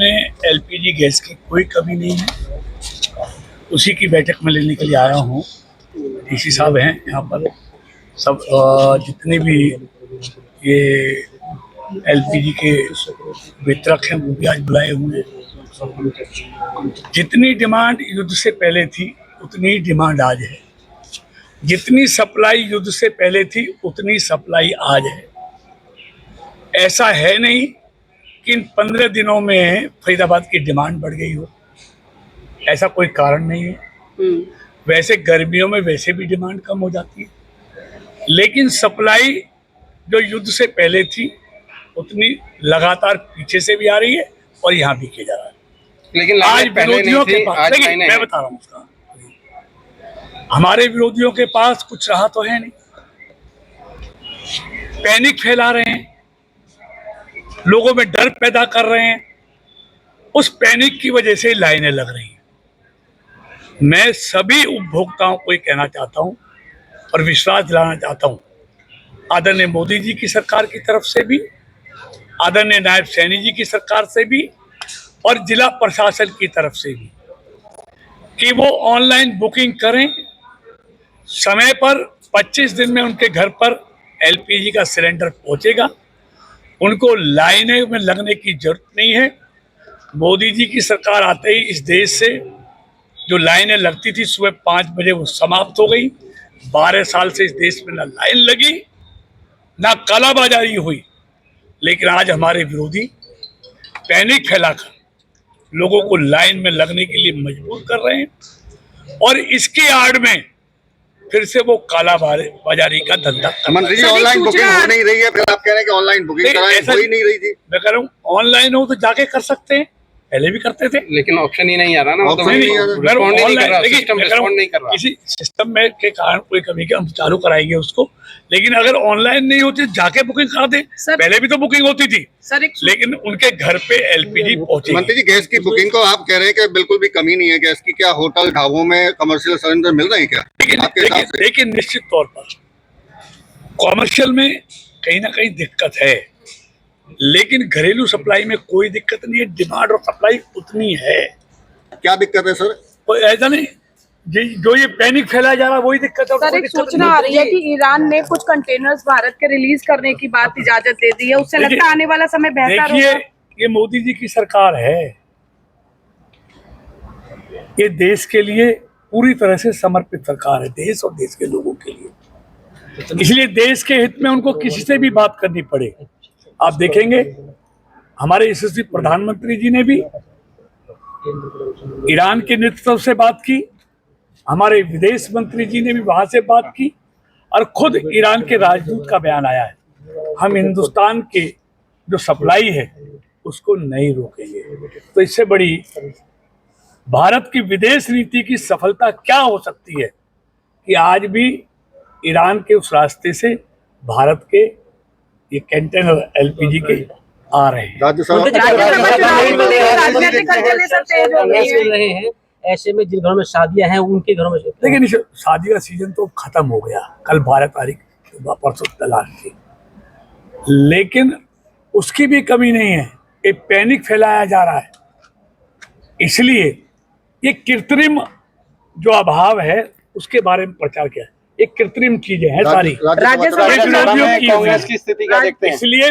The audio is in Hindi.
में एलपीजी गैस की कोई कमी नहीं है। उसी की बैठक में लेने के लिए आया हूँ। डीसी साहब हैं यहाँ पर, सब जितने भी ये एलपीजी के वितरक हैं वो भी आज बुलाए हुए हैं। जितनी डिमांड युद्ध से पहले थी उतनी ही डिमांड आज है। जितनी सप्लाई युद्ध से पहले थी उतनी सप्लाई आज है। ऐसा है नहीं कि इन 15 दिनों में फरीदाबाद की डिमांड बढ़ गई हो, ऐसा कोई कारण नहीं है। वैसे गर्मियों में वैसे भी डिमांड कम हो जाती है, लेकिन सप्लाई जो युद्ध से पहले थी उतनी लगातार पीछे से भी आ रही है और यहाँ भी किया जा रहा है। लेकिन आज विरोधियों के पास, देखिए मैं बता रहा हूँ उसका, हमारे विरोधियों के पास कुछ रहा तो है नहीं। पैनिक फैला रहे हैं, लोगों में डर पैदा कर रहे हैं। उस पैनिक की वजह से लाइनें लग रही हैं। मैं सभी उपभोक्ताओं को ये कहना चाहता हूं और विश्वास दिलाना चाहता हूं, आदरणीय मोदी जी की सरकार की तरफ से भी, आदरणीय नायब सैनी जी की सरकार से भी और जिला प्रशासन की तरफ से भी, कि वो ऑनलाइन बुकिंग करें। समय पर 25 दिन में उनके घर पर एलपीजी का सिलेंडर पहुंचेगा। उनको लाइनें में लगने की जरूरत नहीं है। मोदी जी की सरकार आते ही इस देश से जो लाइनें लगती थी सुबह 5 बजे वो समाप्त हो गई। 12 साल से इस देश में ना लाइन लगी ना कालाबाजारी हुई। लेकिन आज हमारे विरोधी पैनिक फैलाकर लोगों को लाइन में लगने के लिए मजबूर कर रहे हैं और इसके आड़ में फिर से वो काला बाजारी का धंधा। मंत्री जी, ऑनलाइन बुकिंग हो नहीं रही है, फिर आप कह रहे हैं कि ऑनलाइन बुकिंग कराएं, हो ही नहीं रही थी। मैं कह रहा हूँ ऑनलाइन हो तो जाके कर सकते हैं, पहले भी करते थे, लेकिन ऑप्शन ही नहीं आ रहा ना। किसी सिस्टम में के कारण कोई कमी के हम चालू कराएंगे उसको, लेकिन अगर ऑनलाइन नहीं होती जाके बुकिंग करा दे। पहले भी तो बुकिंग होती थी लेकिन उनके घर पे एलपीजी पहुंची। मंत्री जी, गैस की बुकिंग को आप कह रहे हैं कि बिल्कुल भी कमी नहीं है गैस की। क्या होटल ढाबों में कमर्शियल सिलेंडर मिल रहे हैं क्या? लेकिन निश्चित तौर पर कॉमर्शियल में कहीं ना कहीं दिक्कत है, लेकिन घरेलू सप्लाई में कोई दिक्कत नहीं है। डिमांड और सप्लाई उतनी है। क्या दिक्कत है सर? कोई ऐसा नहीं, जो ये पैनिक फैलाया जा रहा है वही दिक्कत है। सर, एक सूचना आ रही है कि ईरान ने कुछ कंटेनर्स भारत के रिलीज करने की बात इजाजत दे दी है। उससे लगता है आने वाला समय बेहतर होगा। देखिए, ये मोदी जी की सरकार है, ये देश के लिए पूरी तरह से समर्पित सरकार है, देश और देश के लोगों के लिए। इसलिए देश के हित में उनको किसी से भी बात करनी पड़े। आप देखेंगे हमारे यशस्वी प्रधानमंत्री जी ने भी ईरान के नेतृत्व से बात की, हमारे विदेश मंत्री जी ने भी वहां से बात की और खुद ईरान के राजदूत का बयान आया है। हम हिंदुस्तान के जो सप्लाई है उसको नहीं रोकेंगे। तो इससे बड़ी भारत की विदेश नीति की सफलता क्या हो सकती है कि आज भी ईरान के उस रास्ते से भारत के ये कंटेनर एलपीजी के आ रहे हैं। ऐसे में जिन घरों में शादियां हैं उनके घरों में, लेकिन शादी का सीजन तो खत्म हो गया, कल 12 तारीख परसों तलाक थी, लेकिन उसकी भी कमी नहीं है। एक पैनिक फैलाया जा रहा है, इसलिए ये कृत्रिम जो अभाव है उसके बारे में प्रचार किया है। एक कृत्रिम चीजें हैं सारी, कांग्रेस की स्थिति क्या देखते हैं? इसलिए